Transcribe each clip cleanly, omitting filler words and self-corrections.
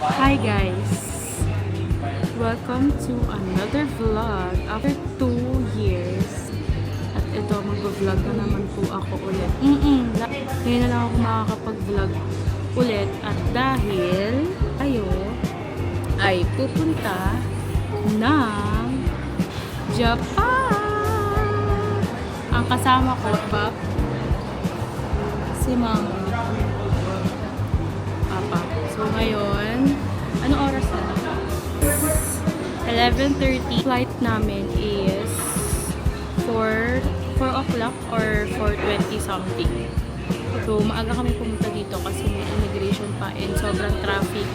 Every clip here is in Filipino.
Hi guys! Welcome to another vlog after 2 years. At ito, mag-vlog na naman po ako ulit. Ngayon na lang ako makakapag-vlog ulit. At dahil tayo ay pupunta ng Japan! Ang kasama ko, Pap, si Mama, Papa. So ngayon, anong oras na? 11:30. Flight namin is 4 o'clock or 4:20 something. So maaga kami pumunta dito kasi may immigration pa and sobrang traffic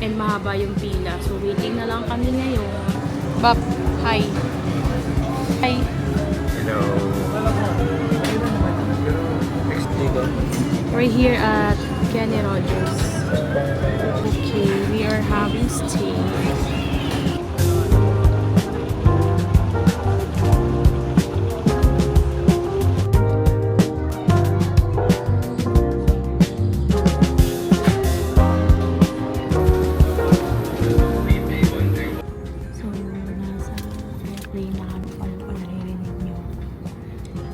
and mahaba yung pila. So waiting na lang kami ngayon. Bap, hi. Hi. Hello. We're here at Kenny Rogers. Okay, we are having steak. So, nasa airplane na kami pa lang pala naririnig nyo.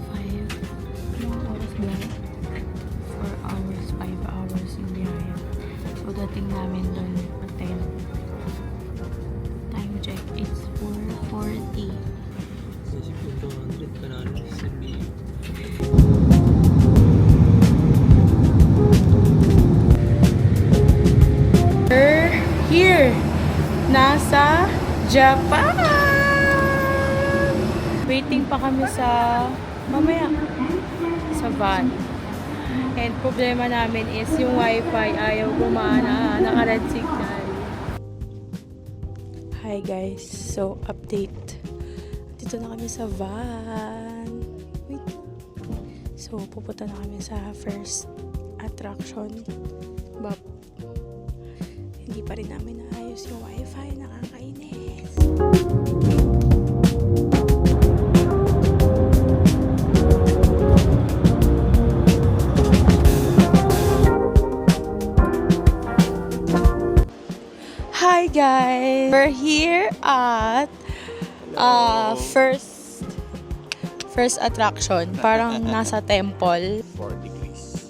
5, ilang oras ba? 4 hours, 5 hours yung biyahe. So, dating namin doon for 10. Time check, it's 4:40. We're here! Nasa Japan! Waiting pa kami sa mamaya sa van. And problema namin is yung wifi ayaw gumana, naka-red signal. Hi guys, so update. Dito na kami sa van. Wait. So pupunta na kami sa first attraction. But hindi pa rin namin naayos yung wifi, nakakainis. Hi guys! We're here at first attraction. Parang nasa temple. 4 degrees.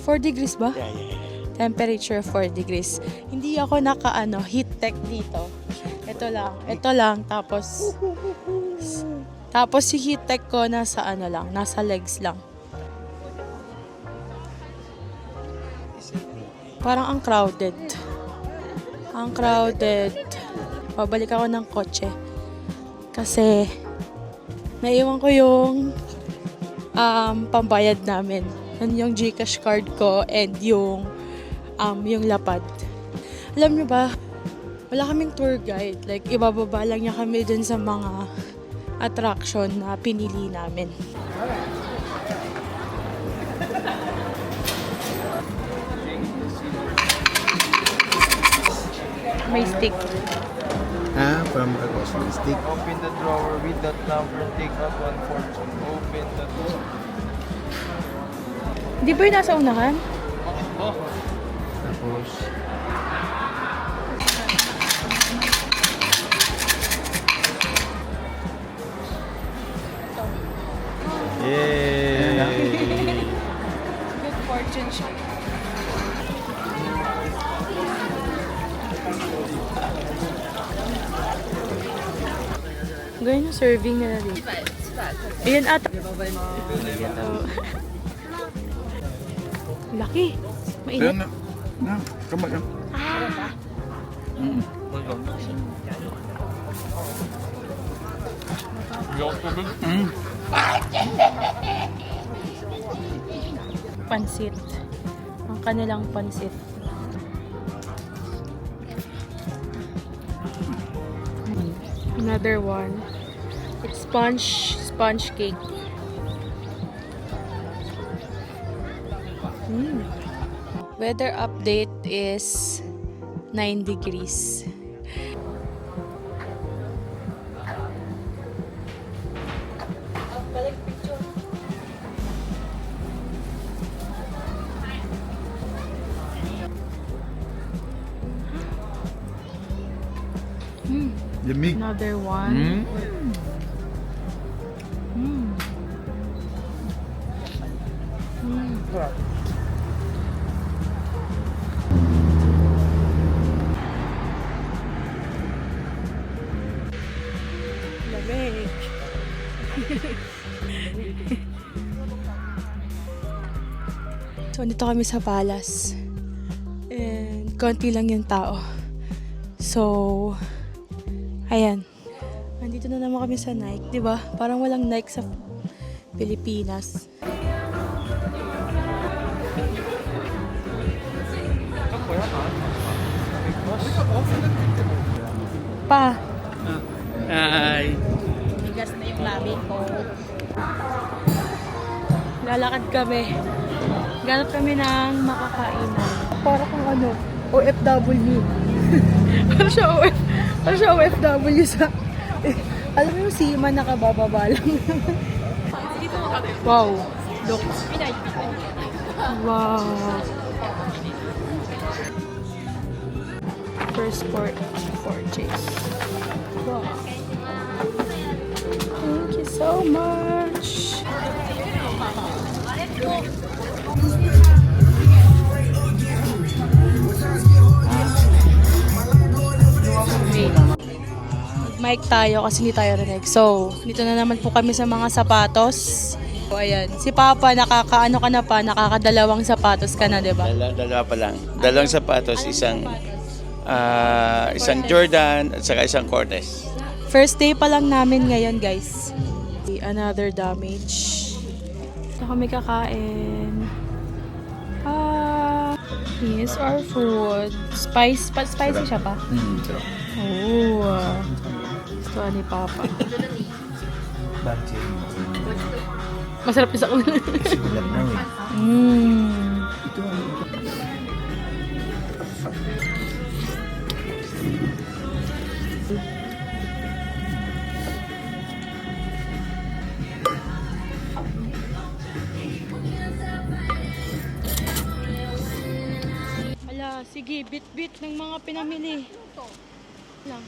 4 degrees ba? Yeah. Temperature 4 degrees. Hindi ako heat tech dito. Ito lang. Tapos si heat tech ko nasa nasa legs lang. Parang ang crowded. Pabalik ako ng kotse. Kasi naiwan ko yung pambayad namin. Yan yung GCash card ko and yung lapad. Alam niyo ba, wala kaming tour guide. Like, ibababa lang niya kami dun sa mga attraction na pinili namin. May stick. From a grocery stick. Open the drawer with that number, take out 1/4. Open the drawer. Di ba yung nasa unahan? Tapos, yay! Good fortune siya. Ganyan yung serving nila dito. Ayan ata. Laki. Mainit. Come on. Pansit. Ang kanilang pansit. Another one. It's sponge cake. Weather update is 9 degrees. Lamig. Another one. Lamig. So, nandito kami sa Palace. And konti lang yung tao. So, ayan. Nandito na naman kami sa Nike, di ba? Parang walang Nike sa Pilipinas. Pa, Hi. Bigas na yung labi ko. lalakad kami. Ganap kami ng makakainan. Para kung ano, OFW. Ano siya OFW sa... alam mo yung seaman nakabababa lang. Wow. Look. Wow. First purchase. Wow. Thank you so much. Mic tayo kasi hindi tayo rinig. So, dito na naman po kami sa mga sapatos. So, ayan. Si Papa, nakakaano ka na pa, nakakadalawang sapatos ka na, di ba? Dalawa pa lang. Dalawang sapatos, isang Jordan at saka isang Cortez. First day pa lang namin ngayon, guys. Another damage. Ito kami kakain. Here's our food. Spicy siya pa? Oh. Ito ni Papa. Masarap yung sa kanila. Ala, sige, bit-bit ng mga pinamili. Lang.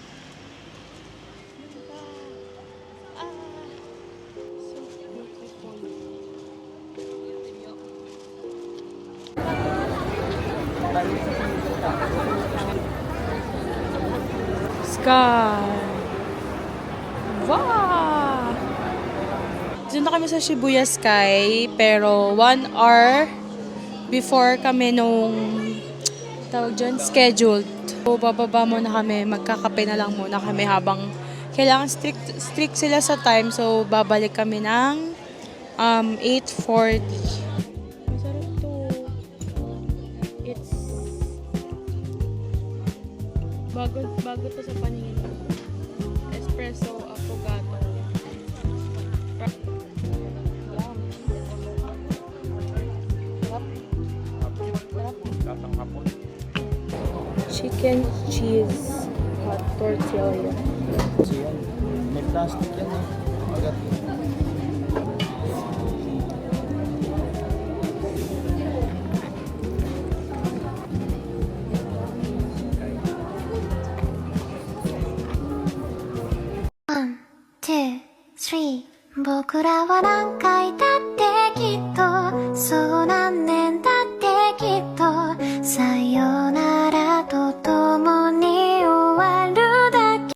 So beautiful. Sky. Wow! Doon na kami sa Shibuya Sky, pero 1 hour before kami nung tawag dyan, scheduled. So, bababa muna kami, magkakape na lang muna kami habang kailangan strict sila sa time. So, babalik kami ng 8:40. Masarap to. It's bago to sa paningin. Espresso affogato. Chicken cheese hot tortilla. Kasi yan, may plastic yan eh. Magat. One, two, three 僕らは何回だってきっとそうなんね